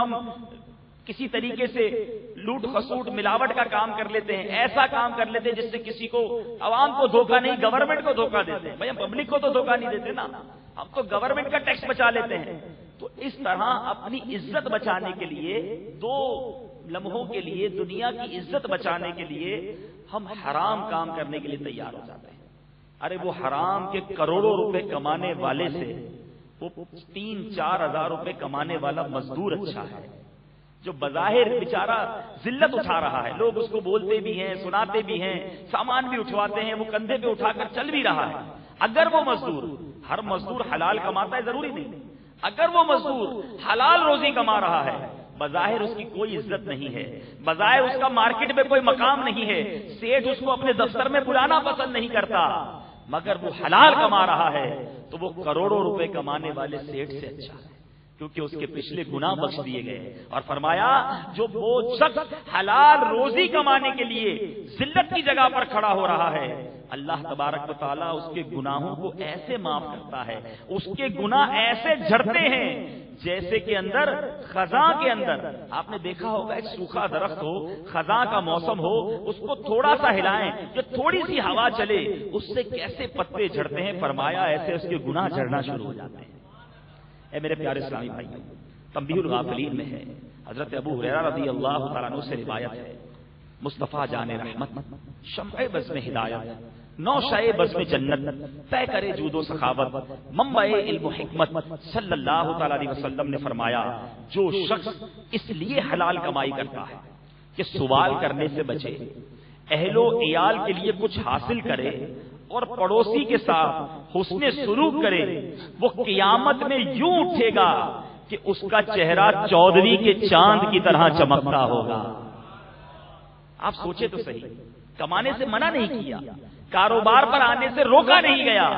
ہم کسی طریقے سے لوٹ خسوٹ ملاوٹ کا کام کر لیتے ہیں، ایسا کام کر لیتے ہیں جس سے کسی کو، عوام کو دھوکہ نہیں، گورنمنٹ کو دھوکہ دیتے ہیں. بھائی ہم پبلک کو تو دھوکہ نہیں دیتے نا، ہم تو گورنمنٹ کا ٹیکس بچا لیتے ہیں. تو اس طرح اپنی عزت بچانے کے لیے، 2 لمحوں کے لیے دنیا کی عزت بچانے کے لیے ہم حرام کام کرنے کے لیے تیار ہو جاتے ہیں. ارے وہ حرام کے کروڑوں روپے کمانے والے سے وہ 3-4 ہزار روپے کمانے والا مزدور اچھا ہے، جو بظاہر بیچارہ ذلت اٹھا رہا ہے. لوگ اس کو بولتے بھی ہیں، سناتے بھی ہیں، سامان بھی اٹھواتے ہیں، وہ کندھے پہ اٹھا کر چل بھی رہا ہے. اگر وہ مزدور، ہر مزدور حلال کماتا ہے ضروری نہیں، اگر وہ مزدور حلال روزی کما رہا ہے، بظاہر اس کی کوئی عزت نہیں ہے، بظاہر اس کا مارکیٹ میں کوئی مقام نہیں ہے، سیٹھ اس کو اپنے دفتر میں بلانا پسند نہیں کرتا، مگر وہ حلال کما رہا ہے تو وہ کروڑوں روپے کمانے والے سیٹھ سے اچھا ہے، کیونکہ اس کے پچھلے گناہ بخش دیے گئے. اور فرمایا جو وہ شخص حلال روزی کمانے کے لیے ذلت کی جگہ پر کھڑا ہو رہا ہے، اللہ تبارک و تعالیٰ اس کے گناہوں کو ایسے معاف کرتا ہے، اس کے گناہ ایسے جھڑتے ہیں جیسے کہ اندر خزاں کے اندر، آپ نے دیکھا ہوگا ایک سوکھا درخت ہو، خزاں کا موسم ہو، اس کو تھوڑا سا ہلائیں، جو تھوڑی سی ہوا چلے اس سے کیسے پتے جھڑتے ہیں. فرمایا ایسے اس کے گناہ جھڑنا شروع ہو جاتے ہیں. اے میرے پیارے اسلامی بھائی، تنبیہ الغافلین میں ہے، حضرت ابو ہریرہ رضی اللہ تعالیٰ عنہ سے روایت ہے، مصطفیٰ جان رحمت، شمع بزم ہدایت، نوشہ بزم جنت، طے کرے جود و سخاوت، منبع علم و حکمت، صلی اللہ تعالیٰ علیہ وسلم نے فرمایا جو شخص اس لیے حلال کمائی کرتا ہے کہ سوال کرنے سے بچے، اہل و عیال کے لیے کچھ حاصل کرے اور پڑوسی کے ساتھ حسن سلوک کرے، وہ قیامت میں یوں اٹھے گا کہ اس کا چہرہ 14ویں کے چاند کی طرح چمکتا ہوگا. آپ سوچے تو صحیح، کمانے سے منع نہیں کیا، کاروبار پر آنے سے روکا نہیں گیا،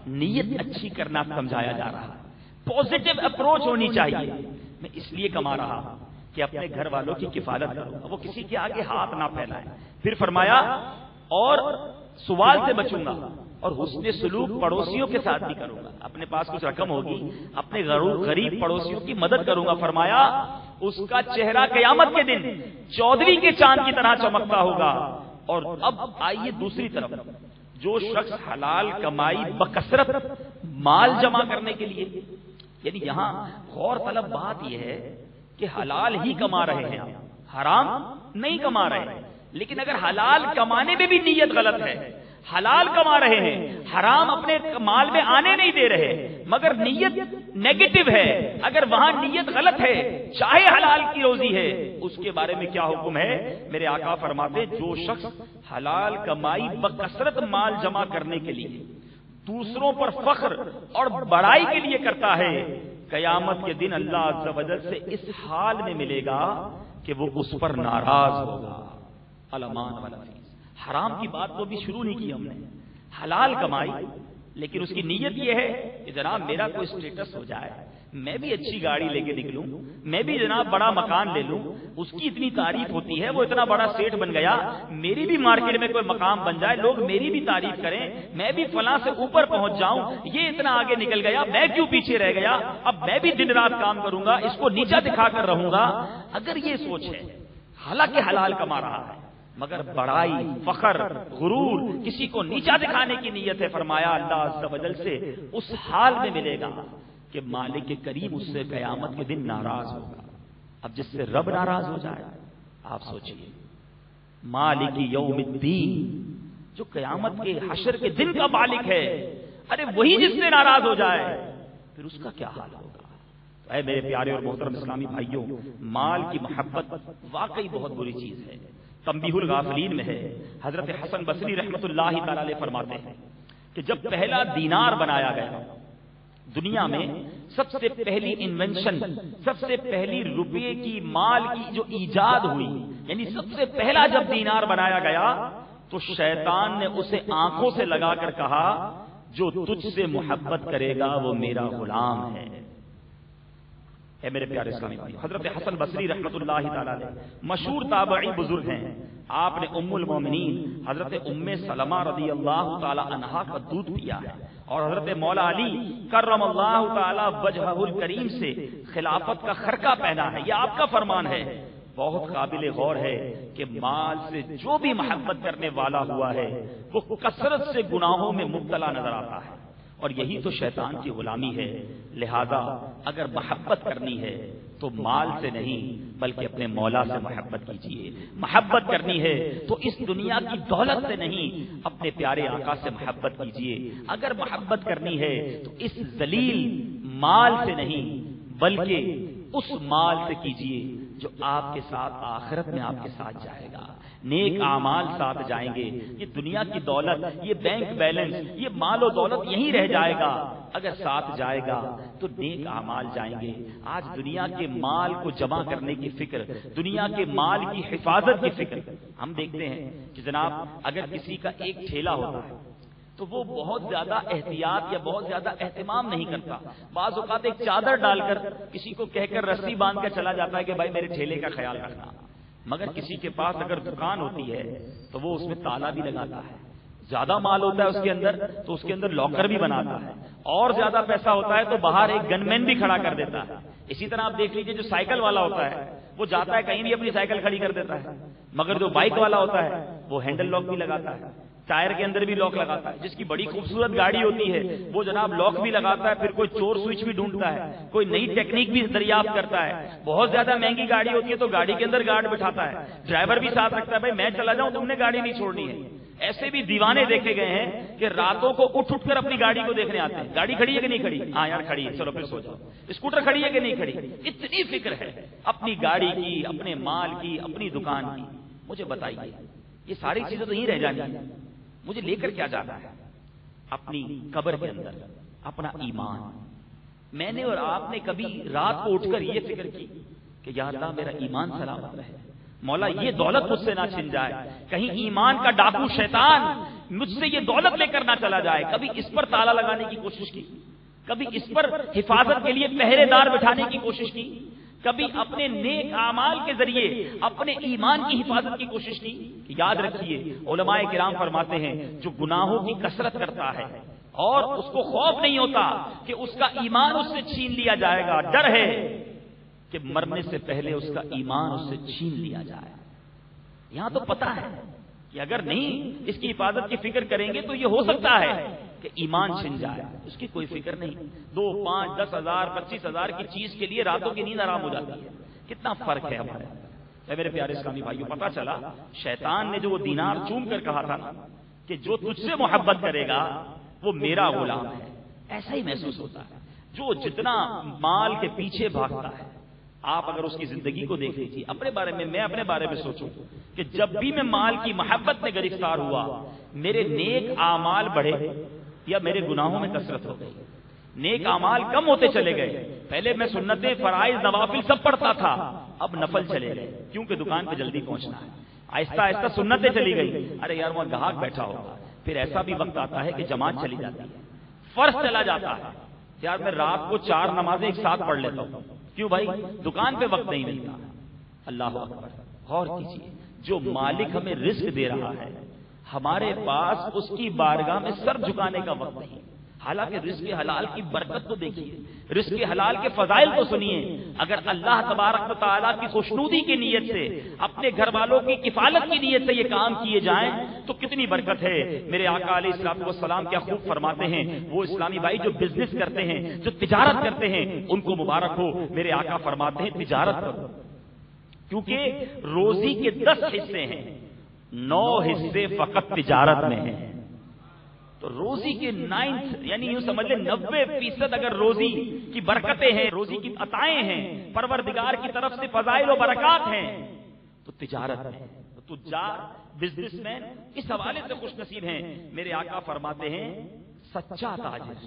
نیت اچھی کرنا سمجھایا جا رہا ہے، پازیٹو اپروچ ہونی چاہیے. میں اس لیے کما رہا ہوں کہ اپنے گھر والوں کی کفالت کروں، وہ کسی کے آگے ہاتھ نہ پھیلائے. پھر فرمایا اور سوال سے بچوں گا اور حسن سلوک پڑوسیوں کے ساتھ بھی کروں گا. اپنے پاس کچھ رقم ہوگی، اپنے غریب پڑوسیوں کی مدد کروں گا. فرمایا اس کا چہرہ قیامت کے دن 14ویں کے چاند کی طرح چمکتا ہوگا. اور اب آئیے دوسری طرف، جو شخص حلال کمائی بکثرت مال جمع کرنے کے لیے، یعنی یہاں غور طلب بات یہ ہے کہ حلال ہی کما رہے ہیں، حرام نہیں کما رہے ہیں، لیکن اگر حلال کمانے میں بھی نیت غلط ہے، حلال کما رہے ہیں، حرام اپنے مال میں آنے نہیں دے رہے، مگر نیت نیگیٹو ہے، اگر وہاں نیت غلط ہے چاہے حلال کی روزی ہے، اس کے بارے میں کیا حکم ہے؟ میرے آقا فرماتے جو شخص حلال کمائی بکثرت مال جمع کرنے کے لیے دوسروں پر فخر اور بڑائی کے لیے کرتا ہے، قیامت کے دن اللہ عز و جل سے اس حال میں ملے گا کہ وہ اس پر ناراض ہوگا. الامان والا حرام کی بات تو بھی شروع نہیں کی ہم نے، حلال کمائی، لیکن اس کی نیت یہ ہے کہ جناب میرا کوئی اسٹیٹس ہو جائے، میں بھی اچھی گاڑی لے کے نکلوں، میں بھی جناب بڑا مکان لے لوں، اس کی اتنی تعریف ہوتی ہے، وہ اتنا بڑا سیٹ بن گیا، میری بھی مارکیٹ میں کوئی مقام بن جائے، لوگ میری بھی تعریف کریں، میں بھی فلاں سے اوپر پہنچ جاؤں، یہ اتنا آگے نکل گیا، میں کیوں پیچھے رہ گیا، اب میں بھی دن رات کام کروں گا، اس کو نیچا دکھا کر رہوں گا. اگر یہ سوچ ہے، حالانکہ حلال کما رہا ہے مگر بڑائی، فخر، غرور، کسی کو نیچا دکھانے کی نیت ہے، فرمایا اللہ عز و جل سے اس حال میں ملے گا کہ مالک کریم اس سے قیامت کے دن ناراض ہوگا. اب جس سے رب ناراض ہو جائے، آپ سوچئے مالک یوم الدین، جو قیامت کے حشر کے دن کا مالک ہے، ارے وہی جس سے ناراض ہو جائے پھر اس کا کیا حال ہوگا. اے میرے پیارے اور محترم اسلامی بھائیوں، مال کی محبت واقعی بہت بری چیز ہے. تنبیہ الغافلین میں ہے، حضرت حسن بصری رحمۃ اللہ تعالی علیہ فرماتے ہیں کہ جب پہلا دینار بنایا گیا، دنیا میں سب سے پہلی انوینشن، سب سے پہلی روپے کی مال کی جو ایجاد ہوئی، یعنی سب سے پہلا جب دینار بنایا گیا تو شیطان نے اسے آنکھوں سے لگا کر کہا جو تجھ سے محبت کرے گا وہ میرا غلام ہے. اے میرے پیارے اسلامی بھائی، حضرت حسن بصری رحمۃ اللہ تعالی علیہ مشہور تابعی بزرگ ہیں. آپ نے ام المومنین حضرت ام سلمہ رضی اللہ تعالی عنہا کا دودھ پیا ہے اور حضرت مولا علی کرم اللہ تعالی وجہہ الکریم سے خلافت کا خرقہ پہنا ہے، یہ آپ کا فرمان ہے۔ بہت قابل غور ہے کہ مال سے جو بھی محبت کرنے والا ہوا ہے وہ کثرت سے گناہوں میں مبتلا نظر آتا ہے، اور یہی تو شیطان کی غلامی ہے۔ لہذا اگر محبت کرنی ہے تو مال سے نہیں بلکہ اپنے مولا سے محبت کیجیے۔ محبت کرنی ہے تو اس دنیا کی دولت سے نہیں اپنے پیارے آقا سے محبت کیجیے۔ اگر محبت کرنی ہے تو اس ذلیل مال سے نہیں بلکہ اس مال سے کیجیے جو آپ کے ساتھ آخرت میں آپ کے ساتھ جائے گا، نیک اعمال ساتھ جائیں گے۔ یہ دنیا کی دولت، یہ بینک بیلنس، یہ مال و دولت یہیں رہ جائے گا، اگر ساتھ جائے گا تو نیک اعمال جائیں گے۔ آج دنیا کے مال کو جمع کرنے کی فکر، دنیا کے مال کی حفاظت کی فکر، ہم دیکھتے ہیں کہ جناب اگر کسی کا ایک ٹھیلا ہوتا ہے تو وہ بہت زیادہ احتیاط یا بہت زیادہ اہتمام نہیں کرتا۔ بعض اوقات ایک چادر ڈال کر کسی کو کہہ کر رسی باندھ کر چلا جاتا ہے کہ بھائی میرے ٹھیلے کا خیال رکھنا، مگر کسی کے پاس اگر دکان ہوتی ہے تو وہ اس میں تالا بھی لگاتا ہے۔ زیادہ مال ہوتا ہے اس کے اندر تو اس کے اندر لاکر بھی بناتا ہے، اور زیادہ پیسہ ہوتا ہے تو باہر ایک گن مین بھی کھڑا کر دیتا ہے۔ اسی طرح آپ دیکھ لیجئے جو سائیکل والا ہوتا ہے وہ جاتا ہے کہیں بھی اپنی سائیکل کھڑی کر دیتا ہے، مگر جو بائک والا ہوتا ہے وہ ہینڈل لاک بھی لگاتا ہے، ٹائر کے اندر بھی لاک لگاتا ہے۔ جس کی بڑی خوبصورت گاڑی ہوتی ہے وہ جناب لاک بھی لگاتا ہے، پھر کوئی چور سوئچ بھی ڈھونڈتا ہے، کوئی نئی ٹیکنیک بھی دریافت کرتا ہے۔ بہت زیادہ مہنگی گاڑی ہوتی ہے تو گاڑی کے اندر گارڈ بٹھاتا ہے، ڈرائیور بھی ساتھ رکھتا ہے، بھائی میں چلا جاؤں تم نے گاڑی نہیں چھوڑنی ہے۔ ایسے بھی دیوانے دیکھے گئے ہیں کہ راتوں کو اٹھ کر اپنی گاڑی کو دیکھنے آتے ہیں، گاڑی کھڑی ہے کہ نہیں کھڑی، ہاں یار کھڑی ہے چلو پھر سو جاؤ، اسکوٹر کھڑی ہے کہ نہیں کھڑی۔ اتنی فکر ہے اپنی گاڑی کی، اپنے مال کی، اپنی دکان کی۔ مجھے بتائیے یہ ساری چیزیں تو یہیں رہ جانی ہیں، مجھے لے کر کیا جانا ہے؟ اپنی قبر کے اندر اپنا ایمان۔ میں نے اور آپ نے کبھی رات کو اٹھ کر یہ فکر کی کہ یا اللہ میرا ایمان سلامت رہے، مولا یہ دولت مجھ سے نہ چھن جائے، کہیں ایمان کا ڈاکو شیطان مجھ سے یہ دولت لے کر نہ چلا جائے۔ کبھی اس پر تالا لگانے کی کوشش کی، کبھی اس پر حفاظت کے لیے پہرے دار بٹھانے کی کوشش کی، کبھی اپنے نیک اعمال کے ذریعے اپنے ایمان کی حفاظت کی کوشش کی۔ یاد رکھیے علماء کرام فرماتے ہیں جو گناہوں کی کثرت کرتا ہے اور اس کو خوف نہیں ہوتا کہ اس کا ایمان اس سے چھین لیا جائے گا، ڈر ہے کہ مرنے سے پہلے اس کا ایمان اس سے چھین لیا جائے۔ یہاں تو پتا ہے کہ اگر نہیں اس کی حفاظت کی فکر کریں گے تو یہ ہو سکتا ہے کہ ایمان چھن جائے، اس کی کوئی فکر نہیں۔ 2، 5، 10 ہزار 25 ہزار کی چیز کے لیے راتوں کی نیند حرام ہو جاتی ہے۔ کتنا فرق ہے ہمارے۔ میرے پیارے اسلامی بھائیوں، پتا چلا شیطان نے جو وہ دینار چوم کر کہا تھا نا کہ جو تجھ سے محبت کرے گا وہ میرا غلام ہے، ایسا ہی محسوس ہوتا ہے۔ جو جتنا مال کے پیچھے بھاگتا ہے، آپ اگر اس کی زندگی کو دیکھ لیجیے، اپنے بارے میں، میں اپنے بارے میں سوچوں کہ جب بھی میں مال کی محبت میں گرفتار ہوا میرے نیک اعمال بڑھے یا میرے گناہوں میں کثرت ہو گئی، نیک اعمال کم ہوتے چلے گئے۔ پہلے میں سنتیں، فرائض، نوافل سب پڑھتا تھا، اب نفل چلے گئے کیونکہ دکان پہ جلدی پہنچنا ہے۔ آہستہ آہستہ سنتیں چلی گئی، ارے یار وہاں گاہک بیٹھا ہوگا۔ پھر ایسا بھی وقت آتا ہے کہ جماعت چلی جاتی ہے، فرض چلا جاتا ہے، یار میں رات کو 4 نمازیں ایک ساتھ پڑھ لیتا ہوں، کیوں بھائی دکان پہ وقت نہیں ملتا۔ اللہ اکبر، غور کیجیے، جو مالک ہمیں رزق دے رہا ہے ہمارے پاس اس کی بارگاہ میں سر جھکانے کا وقت نہیں۔ حالانکہ رزق حلال کی برکت تو دیکھیے، رزق حلال کے فضائل تو سنیے۔ اگر اللہ تبارک و تعالیٰ کی خوشنودی کی نیت سے، اپنے گھر والوں کی کفالت کی نیت سے یہ کام کیے جائیں تو کتنی برکت ہے۔ میرے آقا علیہ الصلوۃ والسلام کیا خوب فرماتے ہیں، وہ اسلامی بھائی جو بزنس کرتے ہیں، جو تجارت کرتے ہیں، ان کو مبارک ہو۔ میرے آقا فرماتے ہیں تجارت کرو، کیونکہ روزی کے 10 حصے ہیں، 9 حصے فقط تجارت میں ہیں۔ تو روزی کے 9 یعنی یوں سمجھ لیں 90% اگر روزی کی برکتیں ہیں، روزی کی عطائیں ہیں، پروردگار کی طرف سے فضائل و برکات ہیں تو تجارت ہے۔ تو تجار، بزنس مین اس حوالے سے خوش نصیب ہیں۔ میرے آقا فرماتے ہیں سچا تاجر،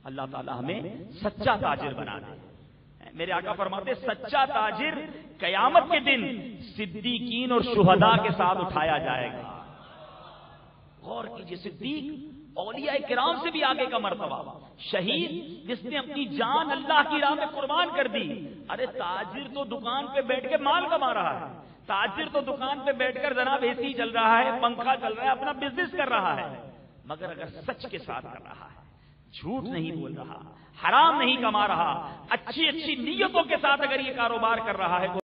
اللہ تعالی ہمیں سچا تاجر بنا دے۔ میرے آقا فرماتے ہیں سچا تاجر قیامت کے دن صدیقین اور شہداء کے ساتھ اٹھایا جائے گا۔ غور کیجیے، صدیق اولیاء کرام سے بھی آگے کا مرتبہ، شہید جس نے اپنی جان اللہ کی راہ میں قربان کر دی۔ ارے تاجر تو دکان پہ بیٹھ کے مال کما رہا ہے، تاجر تو دکان پہ بیٹھ کر جناب اے سی چل رہا ہے، پنکھا چل رہا ہے، اپنا بزنس کر رہا ہے، مگر اگر سچ کے ساتھ کر رہا ہے، جھوٹ نہیں بول رہا، حرام نہیں کما رہا، اچھی اچھی نیتوں کے ساتھ اگر یہ کاروبار کر رہا ہے